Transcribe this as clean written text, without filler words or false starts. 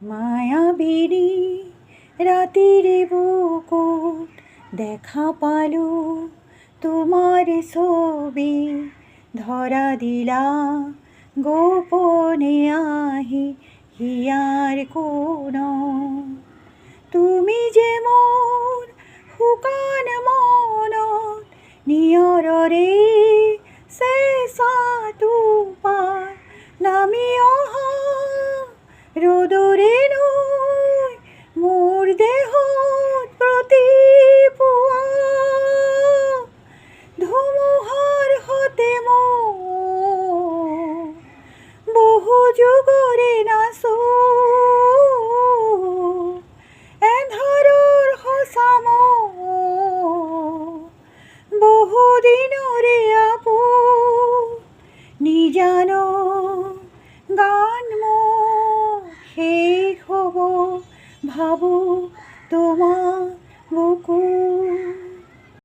মায়াবিনী রাতির বুকুট দেখা পালো তোমার ছবি ধরা দিলা গোপনে আহি হিয়ার কোন তুমি যে মোর শুকান মনত নিয়ৰৰে চেঁচাটো পাৰ নামি অহা ৰ'দৰে নৈ মোৰ দেহত প্ৰতিপুৱা ধুমুহাৰ সতে মোৰ বহু যুগৰে নাচো এন্ধাৰৰ সঁচা মোৰ বহুদিনৰে আপোন নিজানো গান মোৰ শেষ হ'ব ভাবোঁ তোমাৰ বুকুত